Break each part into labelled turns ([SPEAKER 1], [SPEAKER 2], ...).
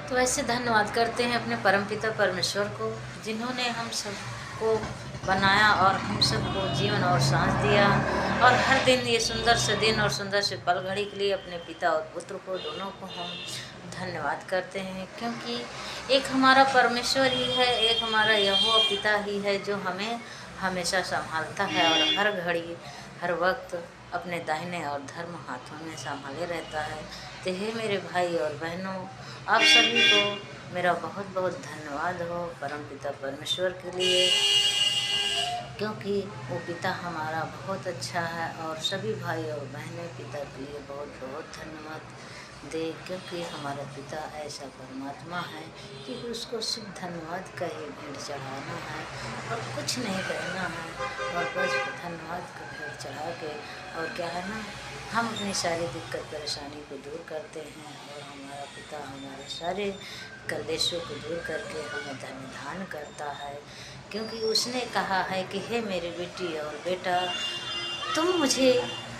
[SPEAKER 1] तो ऐसे धन्यवाद करते हैं अपने परमपिता परमेश्वर को, जिन्होंने हम सबको बनाया और हम सबको जीवन और सांस दिया। और हर दिन ये सुंदर से दिन और सुंदर से पल घड़ी के लिए अपने पिता और पुत्र को, दोनों को हम धन्यवाद करते हैं, क्योंकि एक हमारा परमेश्वर ही है, एक हमारा यहोवा पिता ही है जो हमें हमेशा संभालता है और हर घड़ी हर वक्त अपने दाहिने और धर्म हाथों में संभाले रहता है। तो हे मेरे भाई और बहनों, आप सभी को मेरा बहुत बहुत धन्यवाद हो परमपिता परमेश्वर के लिए, क्योंकि वो पिता हमारा बहुत अच्छा है। और सभी भाई और बहनें पिता के लिए बहुत बहुत धन्यवाद दे, क्योंकि हमारा पिता ऐसा परमात्मा है कि उसको सिर्फ धन्यवाद का ही भेंट चढ़ाना है और कुछ नहीं कहना है, और बस धन्यवाद का भेंट चढ़ा के, और क्या है ना, हम अपनी सारी दिक्कत परेशानी को दूर करते हैं और हमारा पिता हमारे सारे कलेशों को दूर करके हमें धन्य दान करता है। क्योंकि उसने कहा है कि हे मेरी बेटी और बेटा, तुम मुझे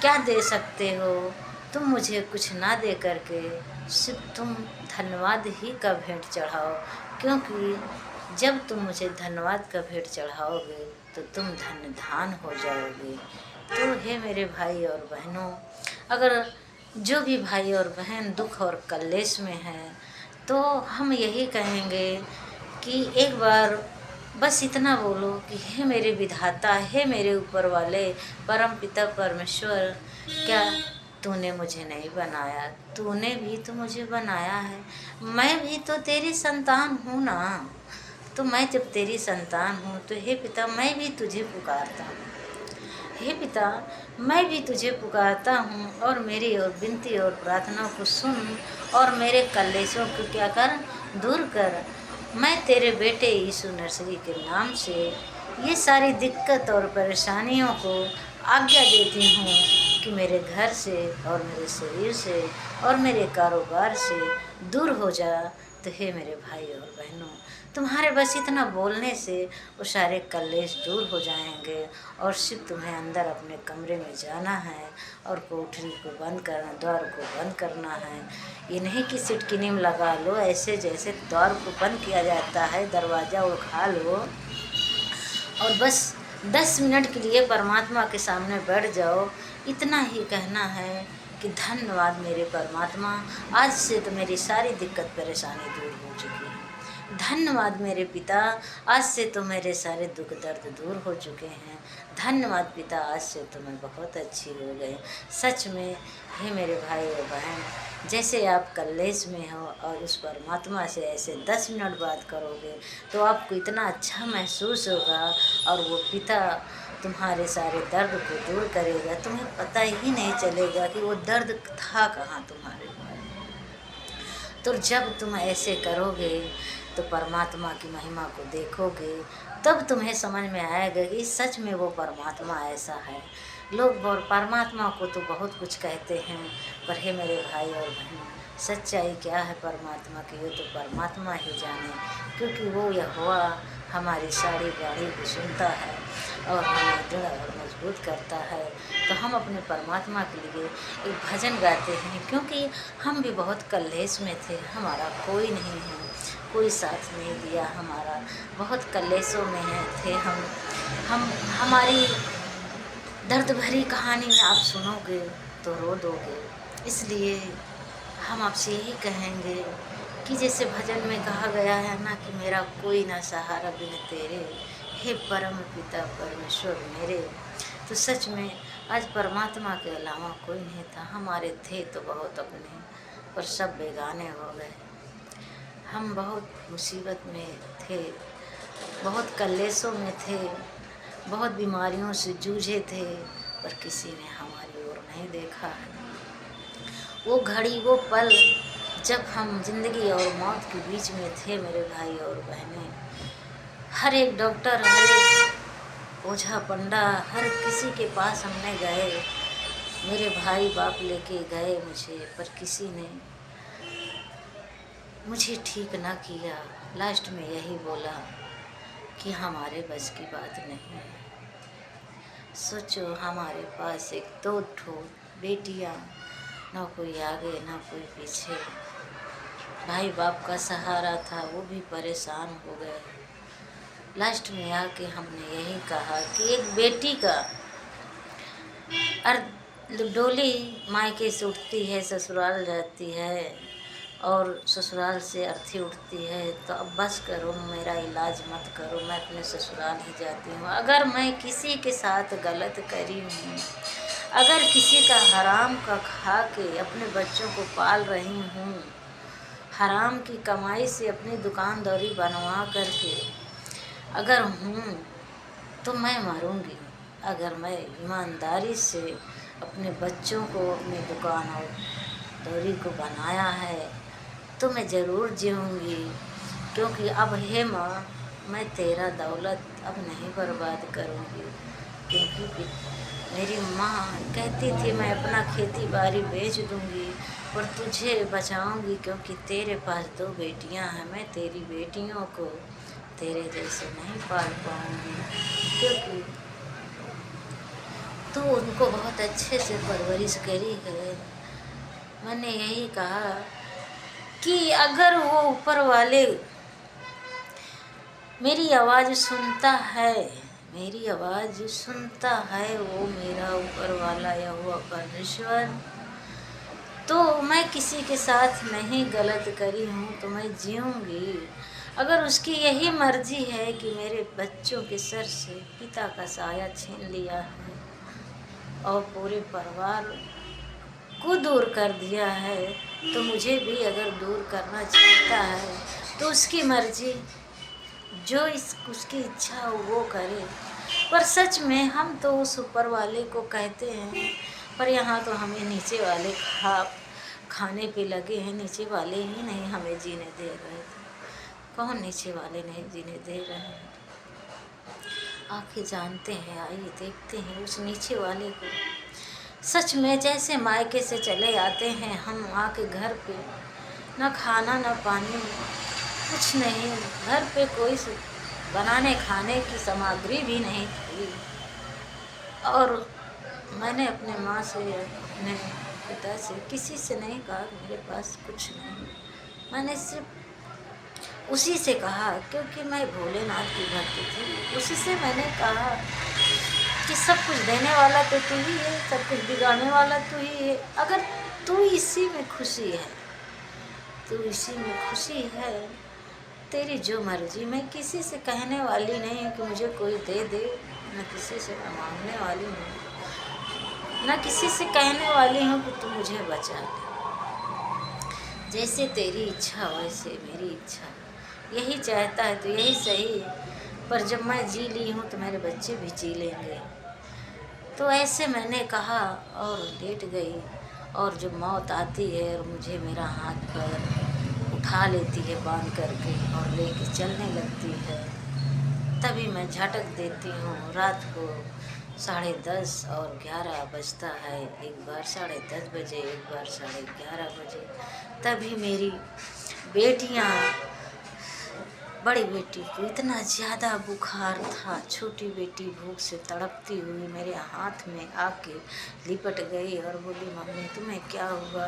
[SPEAKER 1] क्या दे सकते हो, तुम मुझे कुछ ना दे करके सिर्फ तुम धन्यवाद ही का भेंट चढ़ाओ, क्योंकि जब तुम मुझे धन्यवाद का भेंट चढ़ाओगे तो तुम धन्य धान हो जाओगे। तो हे मेरे भाई और बहनों, अगर जो भी भाई और बहन दुख और कलेश में है, तो हम यही कहेंगे कि एक बार बस इतना बोलो कि हे मेरे विधाता, हे मेरे ऊपर वाले परम पिता परमेश्वर, क्या तूने मुझे नहीं बनाया? तूने भी तो मुझे बनाया है, मैं भी तो तेरी संतान हूँ ना। तो मैं जब तेरी संतान हूँ तो हे पिता, मैं भी तुझे पुकारता हूँ। हे पिता, मैं भी तुझे पुकारता हूँ, और मेरी और विनती और प्रार्थना को सुन और मेरे कलेशों को क्या कर, दूर कर। मैं तेरे बेटे यीशु नर्सरी के नाम से ये सारी दिक्कत और परेशानियों को आज्ञा देती हूँ कि मेरे घर से और मेरे शरीर से और मेरे कारोबार से दूर हो जा। तो हे मेरे भाई और बहनों, तुम्हारे बस इतना बोलने से वो सारे कलेश दूर हो जाएंगे, और सिर्फ तुम्हें अंदर अपने कमरे में जाना है और कोठरी को बंद करना, द्वार को बंद करना है। ये नहीं कि सिटकिनी में लगा लो, ऐसे जैसे द्वार को बंद किया जाता है, दरवाज़ा उठा लो और बस 10 मिनट के लिए परमात्मा के सामने बैठ जाओ। इतना ही कहना है कि धन्यवाद मेरे परमात्मा, आज से तो मेरी सारी दिक्कत परेशानी दूर हो चुकी है। धन्यवाद मेरे पिता, आज से तो मेरे सारे दुख दर्द दूर हो चुके हैं। धन्यवाद पिता, आज से तो मैं बहुत अच्छी हो गई। सच में हे मेरे भाई और बहन, जैसे आप कलेश में हो और उस परमात्मा से ऐसे 10 मिनट बात करोगे तो आपको इतना अच्छा महसूस होगा, और वो पिता तुम्हारे सारे दर्द को दूर करेगा। तुम्हें पता ही नहीं चलेगा कि वो दर्द था कहाँ तुम्हारे। तो जब तुम ऐसे करोगे तो परमात्मा की महिमा को देखोगे, तब तुम्हें समझ में आएगा कि सच में वो परमात्मा ऐसा है। लोग परमात्मा को तो बहुत कुछ कहते हैं, पर हे मेरे भाई और बहन, सच्चाई क्या है परमात्मा की, वो तो परमात्मा ही जाने। क्योंकि वो यहोवा हमारी सारी गाड़ी को सुनता है और हमें दृढ़ और मजबूत करता है। तो हम अपने परमात्मा के लिए एक भजन गाते हैं, क्योंकि हम भी बहुत कलेश में थे, हमारा कोई नहीं है, कोई साथ नहीं दिया हमारा, बहुत कलेशों में थे हम हमारी दर्द भरी कहानी आप सुनोगे तो रो दोगे। इसलिए हम आपसे यही कहेंगे कि जैसे भजन में कहा गया है ना कि मेरा कोई ना सहारा बिन तेरे, हे परम पिता परमेश्वर मेरे। तो सच में आज परमात्मा के अलावा कोई नहीं था। हमारे थे तो बहुत अपने, पर सब बेगाने हो गए। हम बहुत मुसीबत में थे, बहुत कलेशों में थे, बहुत बीमारियों से जूझे थे, पर किसी ने हमारी ओर नहीं देखा है। वो घड़ी, वो पल जब हम जिंदगी और मौत के बीच में थे मेरे भाई और बहनें, हर एक डॉक्टर, हर एक ओझा पंडा, हर किसी के पास हमने गए, मेरे भाई बाप लेके गए मुझे, पर किसी ने मुझे ठीक ना किया। लास्ट में यही बोला कि हमारे बस की बात नहीं है। सोचो, हमारे पास एक दो ठो बेटियाँ, ना कोई आगे ना कोई पीछे, भाई बाप का सहारा था, वो भी परेशान हो गए। लास्ट में आके हमने यही कहा कि एक बेटी का डोली मायके से उठती है, ससुराल जाती है, और ससुराल से अर्थी उठती है, तो अब बस करो, मेरा इलाज मत करो, मैं अपने ससुराल ही जाती हूँ। अगर मैं किसी के साथ गलत करी हूँ, अगर किसी का हराम का खा के अपने बच्चों को पाल रही हूँ, हराम की कमाई से अपनी दुकानदारी बनवा करके अगर हूँ, तो मैं मरूंगी। अगर मैं ईमानदारी से अपने बच्चों को अपनी दुकान और दौरी को बनाया है, तो मैं ज़रूर जीऊँगी। क्योंकि अब हे माँ, मैं तेरा दौलत अब नहीं बर्बाद करूँगी। क्योंकि मेरी माँ कहती थी मैं अपना खेती बाड़ी बेच दूँगी और तुझे बचाऊँगी, क्योंकि तेरे पास 2 बेटियाँ हैं, मैं तेरी बेटियों को तेरे जैसे नहीं पाल पाऊँगी। क्योंकि तू उनको बहुत अच्छे से परवरिश करी है। मैंने यही कहा कि अगर वो ऊपर वाले मेरी आवाज़ सुनता है, मेरी आवाज़ सुनता है वो मेरा ऊपर वाला यहोवा परमेश्वर, तो मैं किसी के साथ नहीं गलत करी हूँ, तो मैं जीऊँगी। अगर उसकी यही मर्जी है कि मेरे बच्चों के सर से पिता का साया छीन लिया है और पूरे परिवार को दूर कर दिया है, तो मुझे भी अगर दूर करना चाहता है तो उसकी मर्जी, जो उसकी इच्छा हो वो करे। पर सच में हम तो उस ऊपर वाले को कहते हैं, पर यहाँ तो हमें नीचे वाले खाने पे लगे हैं। नीचे वाले ही नहीं हमें जीने दे रहे थे। कौन नीचे वाले नहीं जीने दे रहे हैं? आके जानते हैं, आइए देखते हैं उस नीचे वाले को। सच में जैसे मायके से चले आते हैं हम, आके घर पे ना खाना ना पानी, कुछ नहीं, घर पे कोई बनाने खाने की सामग्री भी नहीं थी। और मैंने अपने माँ से, अपने पिता से, किसी से नहीं कहा कि मेरे पास कुछ नहीं। मैंने सिर्फ उसी से कहा, क्योंकि मैं भोलेनाथ की भक्त थी। उसी से मैंने कहा कि सब कुछ देने वाला तो तू ही है, सब कुछ बिगाड़ने वाला तू ही है। अगर तू इसी में खुशी है, तू इसी में खुशी है, तेरी जो मर्जी। मैं किसी से कहने वाली नहीं हूँ कि मुझे कोई दे दे, न किसी से मैं मांगने वाली हूँ, न किसी से कहने वाली हूँ कि तू मुझे बचा ले। जैसे तेरी इच्छा वैसे मेरी इच्छा, यही चाहता है तो यही सही। पर जब मैं जी ली हूँ तो मेरे बच्चे भी जी लेंगे। तो ऐसे मैंने कहा और लेट गई। और जब मौत आती है और मुझे मेरा हाथ पैर उठा लेती है बांध करके और लेके चलने लगती है, तभी मैं झटक देती हूँ। रात को 10:30 और 11 बजता है। एक बार 10:30 बजे, एक बार 11:30 बजे। तभी मेरी बेटियाँ, बड़ी बेटी को इतना ज़्यादा बुखार था, छोटी बेटी भूख से तड़पती हुई मेरे हाथ में आके लिपट गई और बोली, मम्मी तुम्हें क्या हुआ?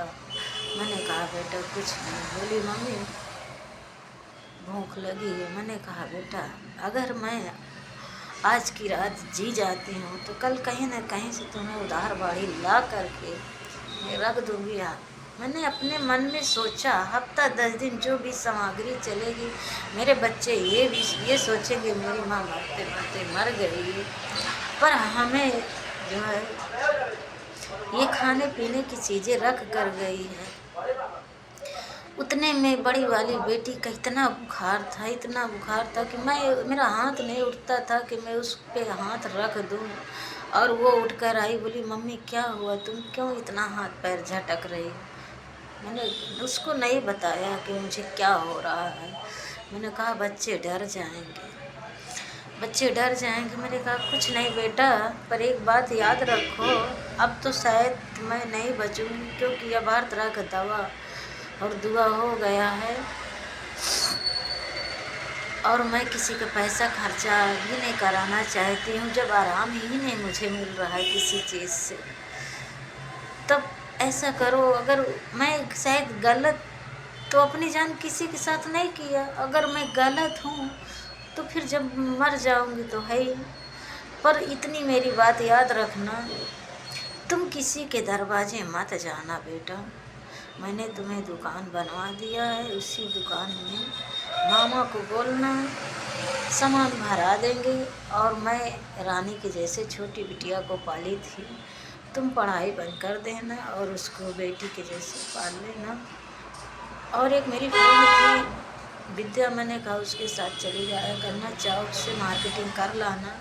[SPEAKER 1] मैंने कहा बेटा कुछ नहीं। बोली, मम्मी भूख लगी है। मैंने कहा बेटा, अगर मैं आज की रात जी जाती हूँ तो कल कहीं ना कहीं से तुम्हें उधार बाड़ी ला करके रख दूँगी। मैंने अपने मन में सोचा, हफ्ता 10 दिन जो भी सामग्री चलेगी, मेरे बच्चे ये सोचेंगे मेरी माँ मरते मरते मर गई। पर हमें जो है ये खाने पीने की चीज़ें रख कर गई है। उतने में बड़ी वाली बेटी का इतना बुखार था, इतना बुखार था कि मेरा हाथ नहीं उठता था कि मैं उस पे हाथ रख दूँ। और वो उठकर आई, बोली, मम्मी क्या हुआ, तुम क्यों इतना हाथ पैर झटक रही? मैंने उसको नहीं बताया कि मुझे क्या हो रहा है। मैंने कहा बच्चे डर जाएंगे, बच्चे डर जाएंगे। मैंने कहा कुछ नहीं बेटा, पर एक बात याद रखो, अब तो शायद मैं नहीं बचूंगी, क्योंकि अब हर तरह का दवा और दुआ हो गया है और मैं किसी का पैसा खर्चा भी नहीं कराना चाहती हूँ। जब आराम ही नहीं मुझे मिल रहा है किसी चीज़ से, तब ऐसा करो, अगर मैं शायद गलत तो अपनी जान किसी के साथ नहीं किया। अगर मैं गलत हूँ तो फिर जब मर जाऊँगी तो है ही। पर इतनी मेरी बात याद रखना, तुम किसी के दरवाजे मत जाना बेटा। मैंने तुम्हें दुकान बनवा दिया है, उसी दुकान में मामा को बोलना सामान भरा देंगे। और मैं रानी के जैसे छोटी बिटिया को पाली थी, तुम पढ़ाई बंद कर देना और उसको बेटी के जैसे पाल लेना। और एक मेरी फ्रेंड थी विद्या, मैंने कहा उसके साथ चली जाया करना, चौक से मार्केटिंग कर लाना।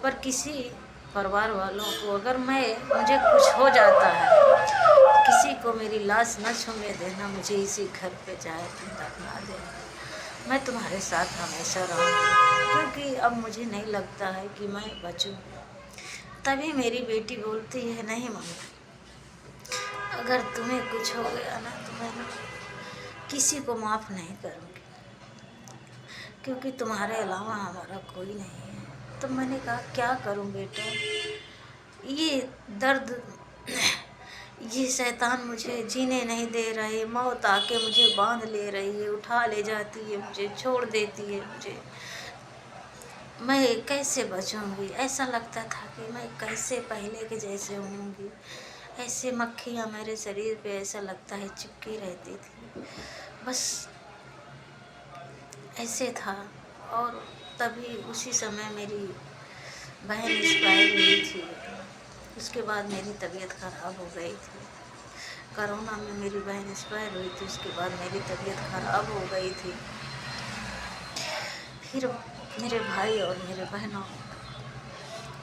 [SPEAKER 1] पर किसी परिवार वालों को अगर मुझे कुछ हो जाता है, किसी को मेरी लाश न छूने देना, मुझे इसी घर पे चाहे तुम दफना देना, मैं तुम्हारे साथ हमेशा रहूँगी। क्योंकि अब मुझे नहीं लगता है कि मैं बचूँ। तभी मेरी बेटी बोलती है, नहीं मम्मी, अगर तुम्हें कुछ हो गया ना तो मैं किसी को माफ़ नहीं करूँगी, क्योंकि तुम्हारे अलावा हमारा कोई नहीं है। तो मैंने कहा क्या करूँ बेटा, ये दर्द, ये शैतान मुझे जीने नहीं दे रहे, मौत आके मुझे बांध ले रही है, उठा ले जाती है, मुझे छोड़ देती है, मुझे मैं कैसे बचूँगी। ऐसा लगता था कि मैं कैसे पहले के जैसे होंगी। ऐसे मक्खियाँ मेरे शरीर पे ऐसा लगता है चिपकी रहती थी, बस ऐसे था। और तभी उसी समय मेरी बहन एक्सपायर हुई थी। उसके बाद मेरी तबीयत ख़राब हो गई थी। कोरोना में मेरी बहन एक्सपायर हुई थी, उसके बाद मेरी तबीयत ख़राब हो गई थी। फिर मेरे भाई और मेरे बहनों,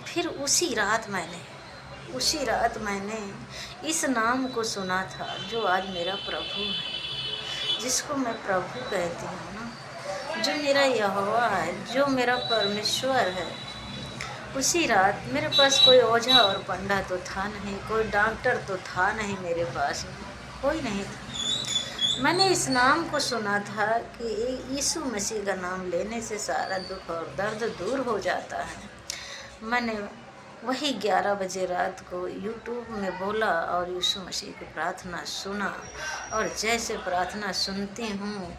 [SPEAKER 1] फिर उसी रात मैंने इस नाम को सुना था जो आज मेरा प्रभु है, जिसको मैं प्रभु कहती हूँ ना, जो मेरा यहोवा है, जो मेरा परमेश्वर है। उसी रात मेरे पास कोई ओझा और पंडा तो था नहीं, कोई डॉक्टर तो था नहीं, मेरे पास कोई नहीं था। मैंने इस नाम को सुना था कि यीशु मसीह का नाम लेने से सारा दुख और दर्द दूर हो जाता है। मैंने वही 11 बजे रात को यूट्यूब में बोला और यीशु मसीह की प्रार्थना सुना। और जैसे प्रार्थना सुनती हूँ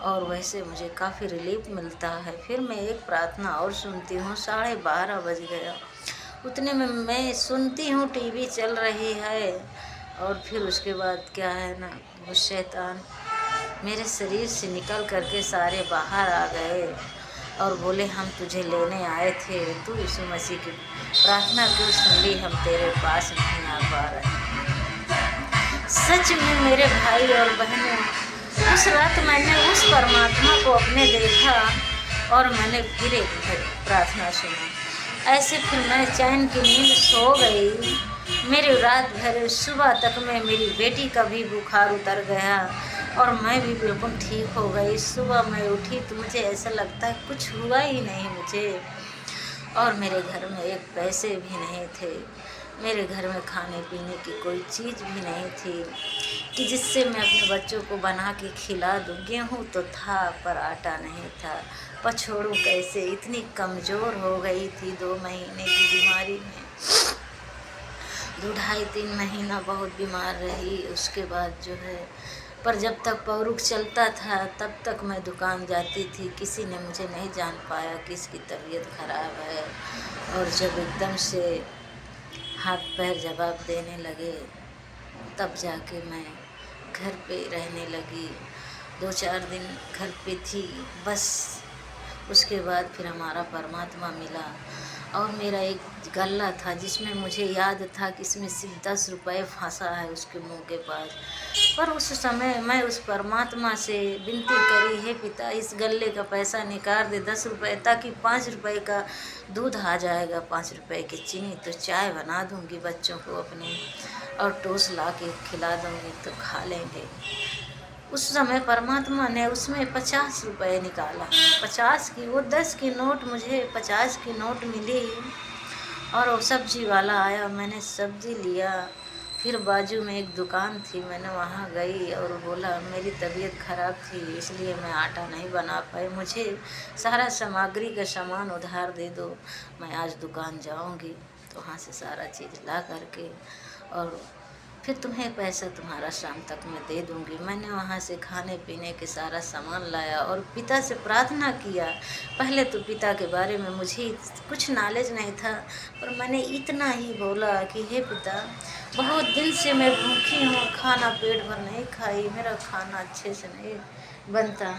[SPEAKER 1] और वैसे मुझे काफ़ी रिलीफ मिलता है। फिर मैं एक प्रार्थना और सुनती हूँ, 12:30 बज गया, उतने में मैं सुनती हूँ टीवी चल रही है। और फिर उसके बाद क्या है ना, वो शैतान मेरे शरीर से निकल करके सारे बाहर आ गए और बोले, हम तुझे लेने आए थे, तू यीशु मसीह की प्रार्थना क्यों सुन ली, हम तेरे पास नहीं आ पा रहे। सच में मेरे भाई और बहनों, उस रात मैंने उस परमात्मा को अपने देखा और मैंने फिर एक प्रार्थना सुना। ऐसे फिर मैं चैन की नींद सो गई। मेरी रात भर सुबह तक में मेरी बेटी का भी बुखार उतर गया और मैं भी बिल्कुल ठीक हो गई। सुबह मैं उठी तो मुझे ऐसा लगता है कुछ हुआ ही नहीं मुझे। और मेरे घर में एक पैसे भी नहीं थे, मेरे घर में खाने पीने की कोई चीज़ भी नहीं थी कि जिससे मैं अपने बच्चों को बना के खिला दूँ। गेहूँ तो था पर आटा नहीं था। पछोड़ू कैसे, इतनी कमज़ोर हो गई थी 2 महीने की बीमारी में। 2-2.5-3 महीना बहुत बीमार रही। उसके बाद जो है, पर जब तक पौरुख चलता था तब तक मैं दुकान जाती थी, किसी ने मुझे नहीं जान पाया कि इसकी तबीयत ख़राब है। और जब एकदम से हाथ पैर जवाब देने लगे तब जाके मैं घर पे रहने लगी। 2-4 दिन घर पे थी बस। उसके बाद फिर हमारा परमात्मा मिला और मेरा एक गल्ला था जिसमें मुझे याद था कि इसमें सिर्फ 10 रुपये फंसा है उसके मुंह के पास। पर उस समय मैं उस परमात्मा से विनती करी, हे पिता, इस गल्ले का पैसा निकाल दे 10 रुपये, ताकि 5 रुपये का दूध आ जाएगा, 5 रुपये की चीनी, तो चाय बना दूंगी बच्चों को अपने और टोस्ट ला के खिला दूंगी तो खा लेंगे। उस समय परमात्मा ने उसमें 50 रुपये निकाला। 50 की, वो 10 की नोट मुझे 50 की नोट मिली। और वो सब्जी वाला आया, मैंने सब्जी लिया। फिर बाजू में एक दुकान थी, मैंने वहाँ गई और बोला मेरी तबीयत ख़राब थी इसलिए मैं आटा नहीं बना पाई, मुझे सारा सामग्री का सामान उधार दे दो, मैं आज दुकान जाऊँगी। तो वहाँ से सारा चीज़ ला करके और फिर तुम्हें पैसा तुम्हारा शाम तक मैं दे दूँगी। मैंने वहाँ से खाने पीने के सारा सामान लाया और पिता से प्रार्थना किया। पहले तो पिता के बारे में मुझे कुछ नॉलेज नहीं था, पर मैंने इतना ही बोला कि हे पिता, बहुत दिन से मैं भूखी हूँ, खाना पेट भर नहीं खाई, मेरा खाना अच्छे से नहीं बनता,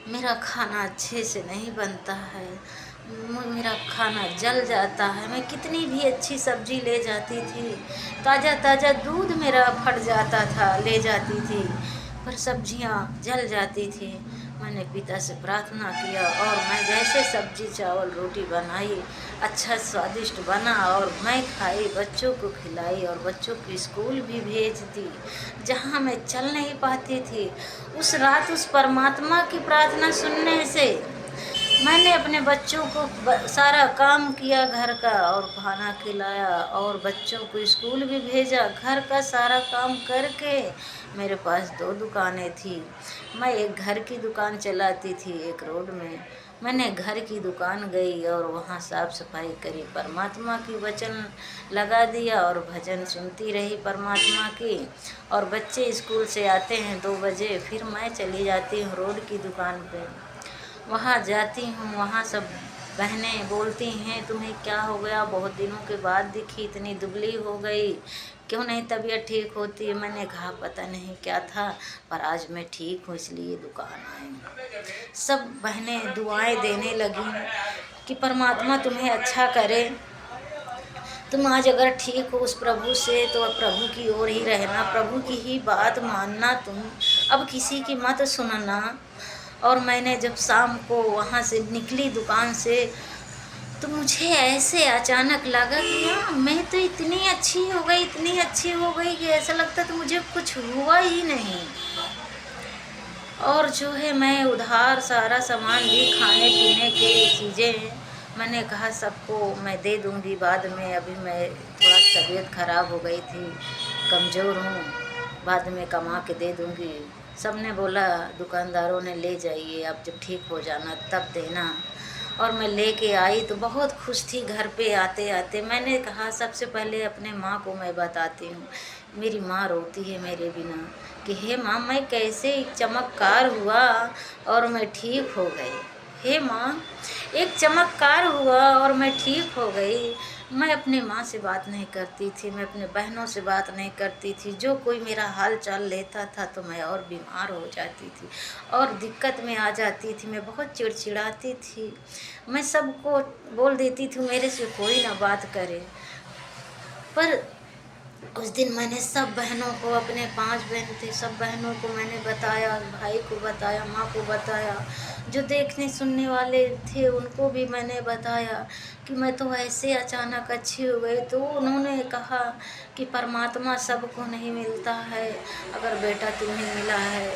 [SPEAKER 1] मेरा खाना अच्छे से नहीं बनता है, मेरा खाना जल जाता है। मैं कितनी भी अच्छी सब्जी ले जाती थी, ताज़ा ताज़ा दूध मेरा फट जाता था, ले जाती थी, पर सब्जियां जल जाती थी। मैंने पिता से प्रार्थना किया और मैं जैसे सब्जी चावल रोटी बनाई, अच्छा स्वादिष्ट बना और मैं खाई, बच्चों को खिलाई और बच्चों को स्कूल भी भेज दी जहाँ मैं चल नहीं पाती थी। उस रात उस परमात्मा की प्रार्थना सुनने से मैंने अपने बच्चों को सारा काम किया घर का और खाना खिलाया और बच्चों को स्कूल भी भेजा। घर का सारा काम करके मेरे पास 2 दुकानें थी। मैं एक घर की दुकान चलाती थी, एक रोड में। मैंने घर की दुकान गई और वहाँ साफ सफाई करी, परमात्मा की वचन लगा दिया और भजन सुनती रही परमात्मा की। और बच्चे स्कूल से आते हैं 2 बजे, फिर मैं चली जाती हूँ रोड की दुकान पे। वहाँ जाती हूँ, वहाँ सब बहनें बोलती हैं तुम्हें क्या हो गया, बहुत दिनों के बाद दिखी, इतनी दुबली हो गई, क्यों नहीं तबीयत ठीक होती। मैंने कहा पता नहीं क्या था, पर आज मैं ठीक हूँ इसलिए दुकान आई। सब बहनें दुआएं देने लगी कि परमात्मा तुम्हें अच्छा करे, तुम आज अगर ठीक हो उस प्रभु से तो अब प्रभु की ओर ही रहना, प्रभु की ही बात मानना, तुम अब किसी की मत सुनना। और मैंने जब शाम को वहाँ से निकली दुकान से तो मुझे ऐसे अचानक लगा कि हाँ मैं तो इतनी अच्छी हो गई, इतनी अच्छी हो गई कि ऐसा लगता तो मुझे कुछ हुआ ही नहीं। और जो है मैं उधार सारा सामान ली, खाने पीने की चीज़ें, मैंने कहा सबको मैं दे दूँगी बाद में, अभी मैं थोड़ा तबीयत ख़राब हो गई थी, कमज़ोर हूँ, बाद में कमा के दे दूँगी। सब ने बोला, दुकानदारों ने ले जाइए, आप जब ठीक हो जाना तब देना। और मैं लेके आई तो बहुत खुश थी। घर पे आते आते मैंने कहा सबसे पहले अपने माँ को मैं बताती हूँ। मेरी माँ रोती है मेरे बिना कि हे माँ मैं कैसे एक चमत्कार हुआ और मैं ठीक हो गई। हे माँ एक चमत्कार हुआ और मैं ठीक हो गई। मैं अपने माँ से बात नहीं करती थी, मैं अपने बहनों से बात नहीं करती थी। जो कोई मेरा हाल चाल लेता था तो मैं और बीमार हो जाती थी और दिक्कत में आ जाती थी। मैं बहुत चिड़चिड़ाती थी, मैं सबको बोल देती थी मेरे से कोई ना बात करे। पर उस दिन मैंने सब बहनों को, अपने 5 बहन थे, सब बहनों को मैंने बताया, भाई को बताया, माँ को बताया, जो देखने सुनने वाले थे उनको भी मैंने बताया कि मैं तो ऐसे अचानक अच्छी हो गई। तो उन्होंने कहा कि परमात्मा सबको नहीं मिलता है, अगर बेटा तुम्हें मिला है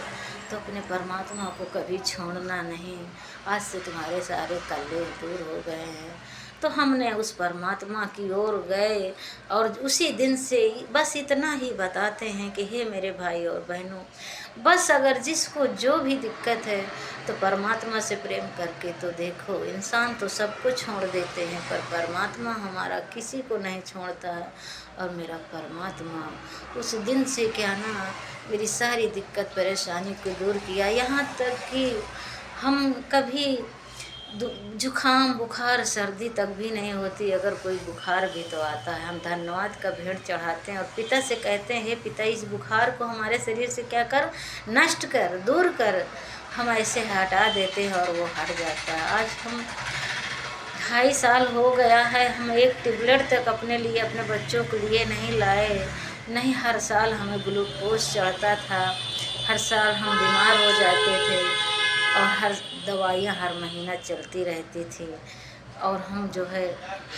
[SPEAKER 1] तो अपने परमात्मा को कभी छोड़ना नहीं। आज से तुम्हारे सारे कल्ले दूर हो गए हैं। तो हमने उस परमात्मा की ओर गए और उसी दिन से बस इतना ही बताते हैं कि हे मेरे भाई और बहनों, बस अगर जिसको जो भी दिक्कत है तो परमात्मा से प्रेम करके तो देखो। इंसान तो सबको छोड़ देते हैं पर परमात्मा हमारा किसी को नहीं छोड़ता है। और मेरा परमात्मा उस दिन से क्या ना मेरी सारी दिक्कत परेशानी को दूर किया। यहाँ तक कि हम कभी जुखाम बुखार सर्दी तक भी नहीं होती, अगर कोई बुखार भी तो आता है हम धन्यवाद का भेंट चढ़ाते हैं और पिता से कहते हैं हे पिता इस बुखार को हमारे शरीर से क्या कर, नष्ट कर, दूर कर। हम ऐसे हटा देते हैं और वो हट जाता है। आज हम 2.5 साल हो गया है, हम एक टेबलेट तक अपने लिए, अपने बच्चों के लिए नहीं लाए। नहीं, हर साल हमें ग्लूकोज चढ़ता था, हर साल हम बीमार हो जाते थे और हर दवाइयाँ हर महीना चलती रहती थी और हम जो है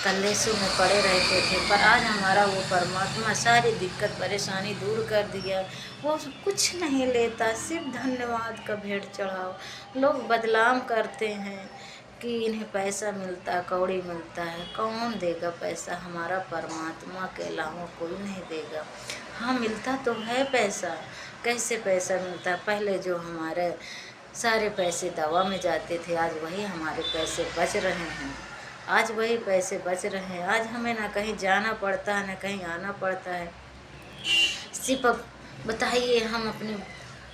[SPEAKER 1] कलेसों में पड़े रहते थे। पर आज हमारा वो परमात्मा सारी दिक्कत परेशानी दूर कर दिया। वो कुछ नहीं लेता, सिर्फ धन्यवाद का भेंट चढ़ाओ। लोग बदनाम करते हैं कि इन्हें पैसा मिलता, कौड़ी मिलता है। कौन देगा पैसा? हमारा परमात्मा के अलावा कोई नहीं देगा। हाँ मिलता तो है पैसा। कैसे पैसा मिलता? पहले जो हमारे सारे पैसे दवा में जाते थे, आज वही हमारे पैसे बच रहे हैं। आज वही पैसे बच रहे हैं। आज हमें ना कहीं जाना पड़ता है, ना कहीं आना पड़ता है। सिर्फ अब बताइए, हम अपने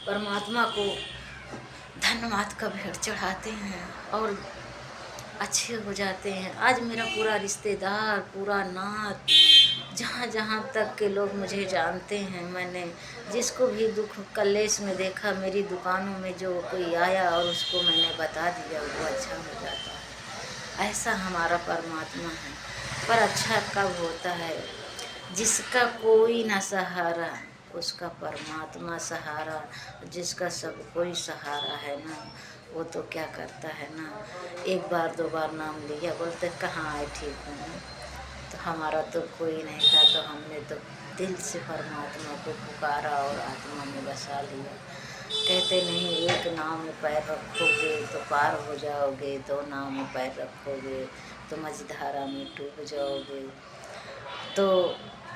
[SPEAKER 1] परमात्मा को धन्यवाद का भेंट चढ़ाते हैं और अच्छे हो जाते हैं। आज मेरा पूरा रिश्तेदार, पूरा नात, जहाँ जहाँ तक के लोग मुझे जानते हैं, मैंने जिसको भी दुख कलेश में देखा, मेरी दुकानों में जो कोई आया और उसको मैंने बता दिया, वो अच्छा हो जाता है। ऐसा हमारा परमात्मा है। पर अच्छा कब होता है? जिसका कोई ना सहारा, उसका परमात्मा सहारा। जिसका सब कोई सहारा है ना, वो तो क्या करता है ना, एक बार दो बार नाम लिया, बोलते कहाँ आए, ठीक हूँ। तो हमारा तो कोई नहीं था, तो हमने तो दिल से परमात्मा को पुकारा और आत्मा में बसा लिया। कहते नहीं, एक नाव में पैर रखोगे तो पार हो जाओगे, दो नाव में पैर रखोगे तो मझधारा में डूब जाओगे। तो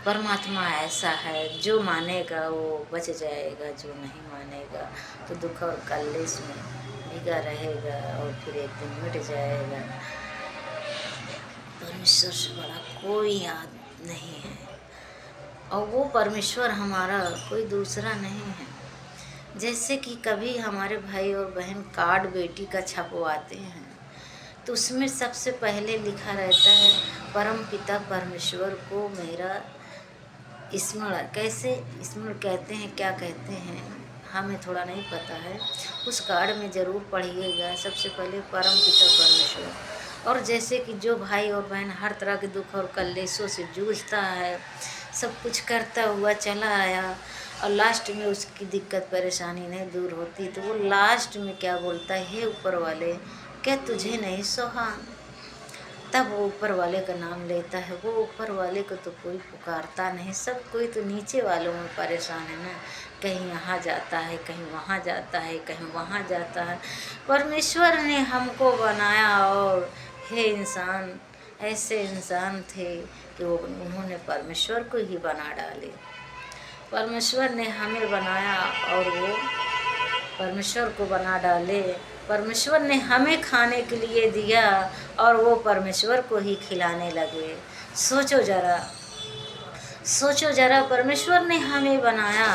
[SPEAKER 1] परमात्मा ऐसा है, जो मानेगा वो बच जाएगा, जो नहीं मानेगा तो दुख और कलेश में भीगा रहेगा और फिर एक दिन मिट जाएगा। परमेश्वर से बड़ा कोई याद नहीं है, और वो परमेश्वर हमारा कोई दूसरा नहीं है। जैसे कि कभी हमारे भाई और बहन कार्ड बेटी का छपवाते हैं, तो उसमें सबसे पहले लिखा रहता है, परम पिता परमेश्वर को मेरा स्मरण। कैसे स्मरण कहते हैं, क्या कहते हैं, हमें थोड़ा नहीं पता है। उस कार्ड में ज़रूर पढ़िएगा, सबसे पहले परम पिता परमेश्वर। और जैसे कि जो भाई और बहन हर तरह के दुख और कलेशों से जूझता है, सब कुछ करता हुआ चला आया और लास्ट में उसकी दिक्कत परेशानी नहीं दूर होती, तो वो लास्ट में क्या बोलता है, हे ऊपर वाले, क्या तुझे नहीं सोहा? तब वो ऊपर वाले का नाम लेता है। वो ऊपर वाले को तो कोई पुकारता नहीं, सब कोई तो नीचे वालों में परेशान है ना। कहीं यहाँ जाता है, कहीं वहाँ जाता है, कहीं वहाँ जाता है। परमेश्वर ने हमको बनाया और हे इंसान, ऐसे इंसान थे कि वो उन्होंने परमेश्वर को ही बना डाले। परमेश्वर ने हमें बनाया और वो परमेश्वर को बना डाले। परमेश्वर ने हमें खाने के लिए दिया और वो परमेश्वर को ही खिलाने लगे। सोचो ज़रा, सोचो ज़रा, परमेश्वर ने हमें बनाया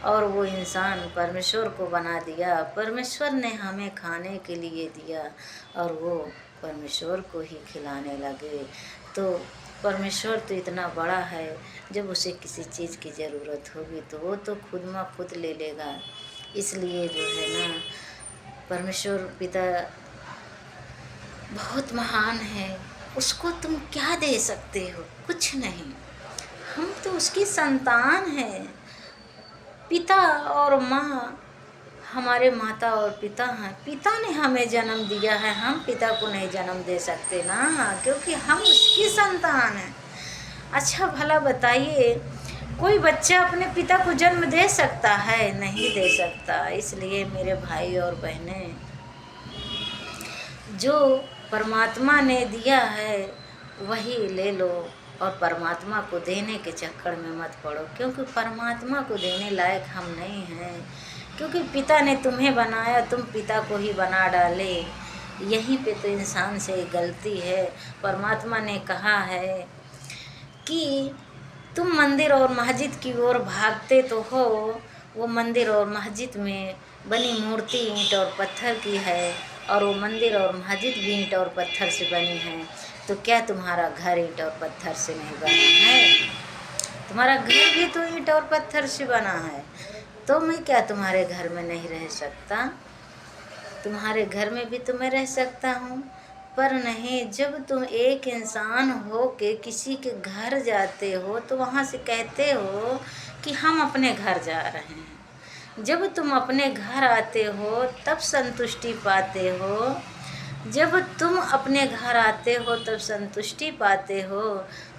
[SPEAKER 1] और वो इंसान परमेश्वर को बना दिया। परमेश्वर ने हमें खाने के लिए दिया और वो परमेश्वर को ही खिलाने लगे। तो परमेश्वर तो इतना बड़ा है, जब उसे किसी चीज़ की ज़रूरत होगी तो वो तो खुद में खुद ले लेगा। इसलिए जो है ना, परमेश्वर पिता बहुत महान है। उसको तुम क्या दे सकते हो? कुछ नहीं। हम तो उसकी संतान हैं। पिता और माँ हमारे माता और पिता हैं। पिता ने हमें जन्म दिया है, हम पिता को नहीं जन्म दे सकते ना, क्योंकि हम उसकी संतान हैं। अच्छा भला बताइए, कोई बच्चा अपने पिता को जन्म दे सकता है? नहीं दे सकता। इसलिए मेरे भाई और बहनें, जो परमात्मा ने दिया है वही ले लो और परमात्मा को देने के चक्कर में मत पड़ो, क्योंकि परमात्मा को देने लायक हम नहीं हैं। क्योंकि पिता ने तुम्हें बनाया, तुम पिता को ही बना डाले। यहीं पे तो इंसान से गलती है। परमात्मा ने कहा है कि तुम मंदिर और मस्जिद की ओर भागते तो हो, वो मंदिर और मस्जिद में बनी मूर्ति ईंट और पत्थर की है और वो मंदिर और मस्जिद भी ईंट और पत्थर से बनी है। तो क्या तुम्हारा घर ईंट और पत्थर से नहीं बना है? तुम्हारा घर भी तो ईंट और पत्थर से बना है। तो मैं क्या तुम्हारे घर में नहीं रह सकता? तुम्हारे घर में भी तो मैं रह सकता हूँ। पर नहीं, जब तुम एक इंसान हो के किसी के घर जाते हो तो वहाँ से कहते हो कि हम अपने घर जा रहे हैं। जब तुम अपने घर आते हो तब संतुष्टि पाते हो। जब तुम अपने घर आते हो तब संतुष्टि पाते हो,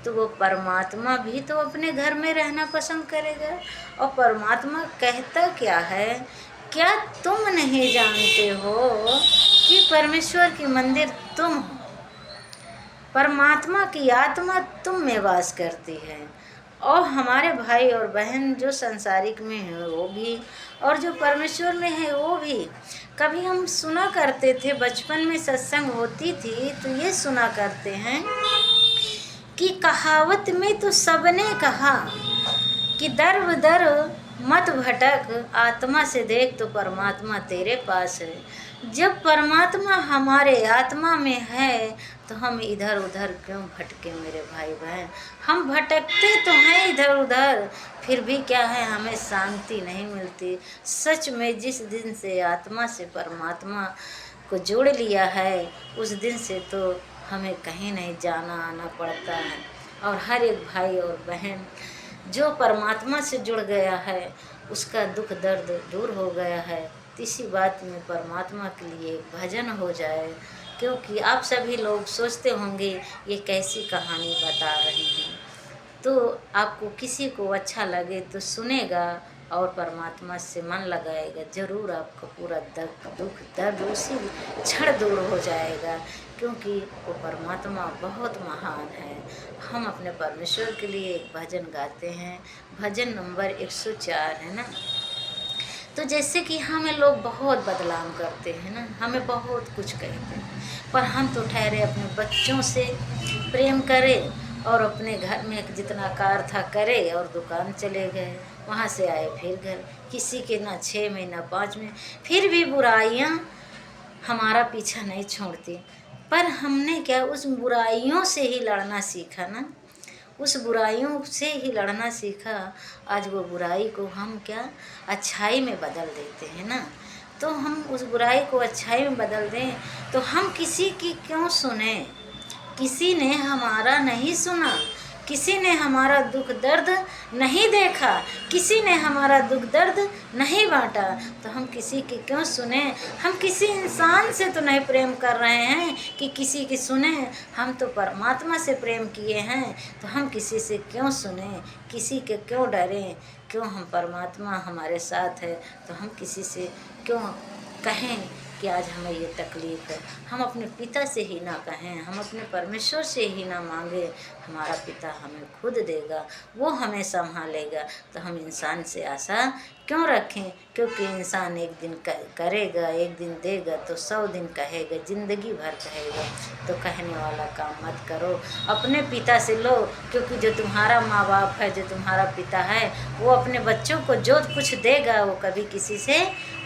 [SPEAKER 1] तो वो परमात्मा भी तो अपने घर में रहना पसंद करेगा। और परमात्मा कहता क्या है? क्या तुम नहीं जानते हो कि परमेश्वर की मंदिर तुम हो? परमात्मा की आत्मा तुम में वास करती है। और हमारे भाई और बहन जो संसारिक में है वो भी, और जो परमेश्वर में है वो भी। कभी हम सुना करते थे, बचपन में सत्संग होती थी तो ये सुना करते हैं कि कहावत में तो सबने कहा कि दर बदर मत भटक, आत्मा से देख तो परमात्मा तेरे पास है। जब परमात्मा हमारे आत्मा में है तो हम इधर उधर क्यों भटके मेरे भाई बहन। हम भटकते तो हैं इधर उधर, फिर भी क्या है, हमें शांति नहीं मिलती। सच में जिस दिन से आत्मा से परमात्मा को जोड़ लिया है, उस दिन से तो हमें कहीं नहीं जाना आना पड़ता है। और हर एक भाई और बहन जो परमात्मा से जुड़ गया है, उसका दुख दर्द दूर हो गया है। इसी बात में परमात्मा के लिए भजन हो जाए, क्योंकि आप सभी लोग सोचते होंगे ये कैसी कहानी बता रहे हैं। तो आपको किसी को अच्छा लगे तो सुनेगा और परमात्मा से मन लगाएगा, ज़रूर आपका पूरा दुख दर्द उसी क्षण दूर हो जाएगा, क्योंकि वो परमात्मा बहुत महान है। हम अपने परमेश्वर के लिए एक भजन गाते हैं, भजन नंबर 104 है ना। तो जैसे कि हमें लोग बहुत बदनाम करते हैं ना, हमें बहुत कुछ कहते हैं, पर हम तो ठहरे अपने बच्चों से प्रेम करें और अपने घर में जितना कार था करे और दुकान चले गए, वहाँ से आए फिर घर। किसी के ना 6 महीना 5 महीने, फिर भी बुराइयाँ हमारा पीछा नहीं छोड़ती। पर हमने क्या, उस बुराइयों से ही लड़ना सीखा ना, उस बुराइयों से ही लड़ना सीखा। आज वो बुराई को हम क्या अच्छाई में बदल देते हैं ना। तो हम उस बुराई को अच्छाई में बदल दें तो हम किसी की क्यों सुने। किसी ने हमारा नहीं सुना, किसी ने हमारा दुख दर्द नहीं देखा, किसी ने हमारा दुख दर्द नहीं बांटा, तो हम किसी की क्यों सुने। हम किसी इंसान से तो नहीं प्रेम कर रहे हैं कि किसी की सुने। हम तो परमात्मा से प्रेम किए हैं, तो हम किसी से क्यों सुने, किसी के क्यों डरें। क्यों, हम परमात्मा हमारे साथ है तो हम किसी से क्यों कहें कि आज हमें ये तकलीफ़ है। हम अपने पिता से ही ना कहें, हम अपने परमेश्वर से ही ना मांगे, हमारा पिता हमें खुद देगा, वो हमें संभालेगा। तो हम इंसान से आशा क्यों रखें, क्योंकि इंसान एक दिन करेगा, एक दिन देगा, तो 100 दिन कहेगा, ज़िंदगी भर कहेगा। तो कहने वाला काम मत करो, अपने पिता से लो, क्योंकि जो तुम्हारा माँ बाप है, जो तुम्हारा पिता है, वो अपने बच्चों को जो कुछ देगा वो कभी किसी से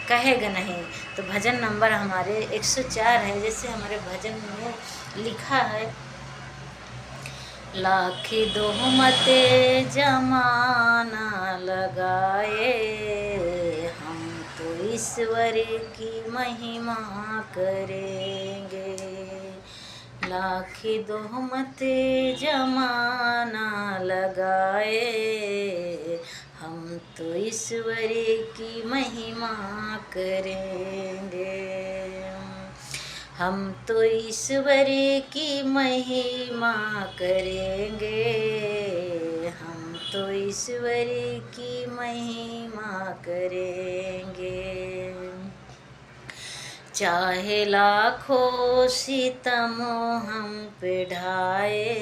[SPEAKER 1] कहेगा नहीं। तो भजन नंबर हमारे 104 है। जैसे हमारे भजन में लिखा है, लाख दोहमते जमाना लगाए, हम तो ईश्वर की महिमा करेंगे। लाख दोहमते जमाना लगाए, हम तो ईश्वर की महिमा करेंगे। हम तो ईश्वर की महिमा करेंगे, हम तो ईश्वर की महिमा करेंगे। चाहे लाखों सितम हम पे ढाए,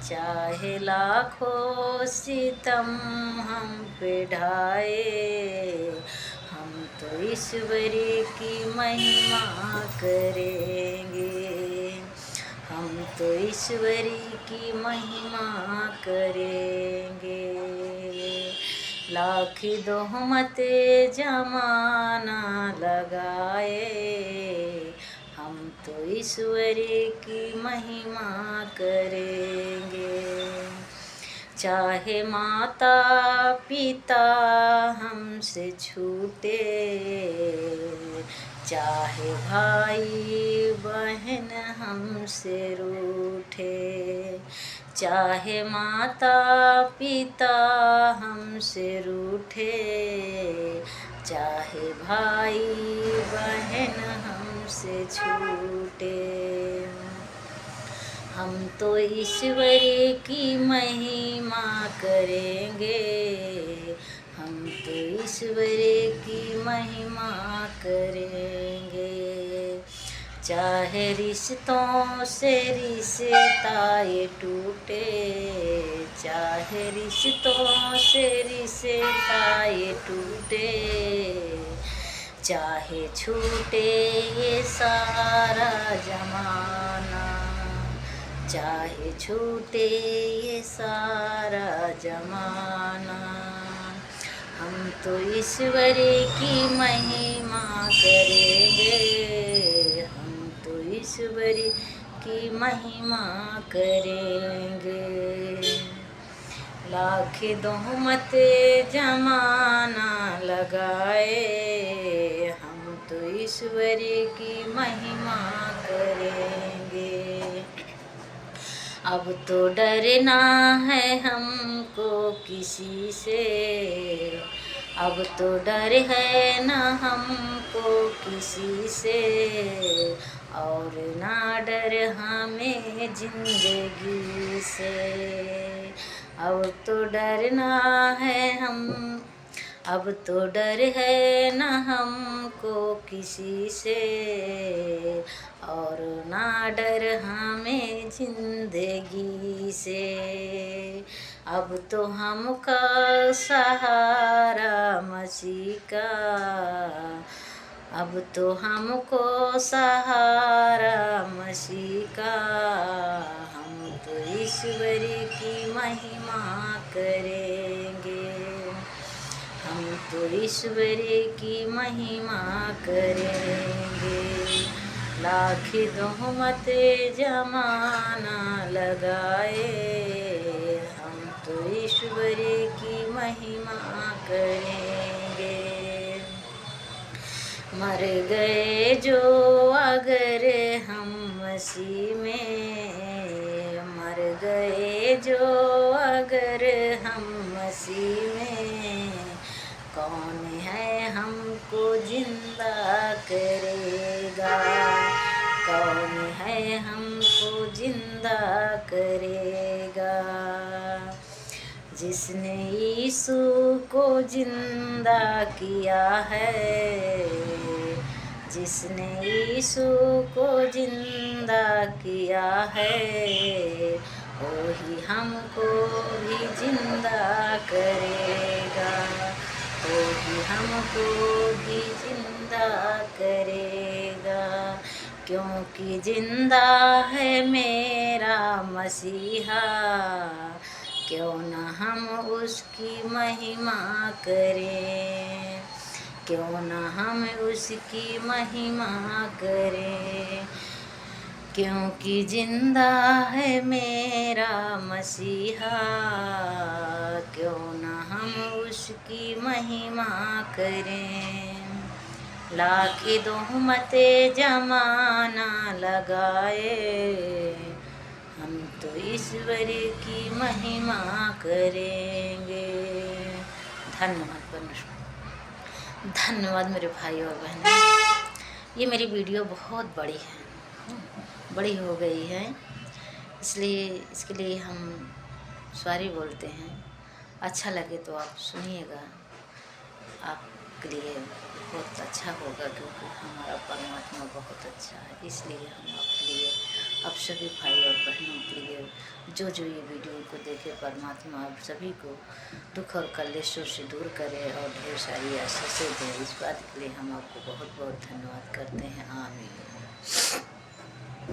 [SPEAKER 1] चाहे लाखों सितम हम पे ढाए, हम तो ईश्वर की महिमा करेंगे। हम तो ईश्वर की महिमा करेंगे। लाख दोहमते जमाना लगाए, हम तो ईश्वर की महिमा करेंगे। चाहे माता पिता हमसे छूटे, चाहे भाई बहन हमसे रूठे, चाहे माता पिता हमसे रूठे, चाहे भाई बहन हमसे छूटे, हम तो ईश्वर की महिमा करेंगे। हम तो ईश्वर की महिमा करेंगे। चाहे रिश्तों से रिश्ता ये टूटे, चाहे रिश्तों से रिश्ता ये टूटे, चाहे छूटे ये सारा जमाना, चाहे छूटे ये सारा जमाना, हम तो ईश्वर की महिमा करेंगे, हम तो ईश्वर की महिमा करेंगे। लाख दोहमत जमाना लगाए, हम तो ईश्वर की महिमा करेंगे। अब तो डरना है हमको किसी से, अब तो डर है ना हमको किसी से, और ना डर हमें जिंदगी से। अब तो डरना है अब तो डर है ना हमको किसी से, और ना डर हमें जिंदगी से। अब तो हमका सहारा मसीह का, अब तो हमको सहारा मसीह का, हम तो ईश्वर की महिमा करेंगे, हम तो ईश्वर की महिमा करेंगे। लाख दोहमत जमाना लगाए, हम तो ईश्वर की महिमा करेंगे। मर गए जो अगर हम मसीह में, मर गए जो अगर हम मसीह में, कौन है हमको जिंदा करेगा, कौन है हमको जिंदा करेगा। जिसने यीशु को जिंदा किया है, जिसने यीशु को जिंदा किया है, वही हमको भी जिंदा करेगा, वही हमको भी जिंदा करेगा। क्योंकि जिंदा है मेरा मसीहा, क्यों न हम उसकी महिमा करें, क्यों न हम उसकी महिमा करें। क्योंकि जिंदा है मेरा मसीहा, क्यों न हम उसकी महिमा करें। लाख दोहमत जमाना लगाए, हम तो ईश्वर की महिमा करेंगे। धन्यवाद परमेश्वर, धन्यवाद मेरे भाई और बहनों। ये मेरी वीडियो बहुत बड़ी है, बड़ी हो गई है, इसलिए इसके लिए हम सॉरी बोलते हैं। अच्छा लगे तो आप सुनिएगा, आपके लिए बहुत अच्छा होगा, क्योंकि हमारा परमात्मा बहुत अच्छा है। इसलिए हम आपके लिए, आप सभी भाई और बहनों के लिए जो जो ये वीडियो को देखे, परमात्मा आप सभी को दुख और कलेशों से दूर करे और ढेर सारी आशीषें दे। इस बात के लिए हम आपको बहुत बहुत धन्यवाद करते हैं। आमीन।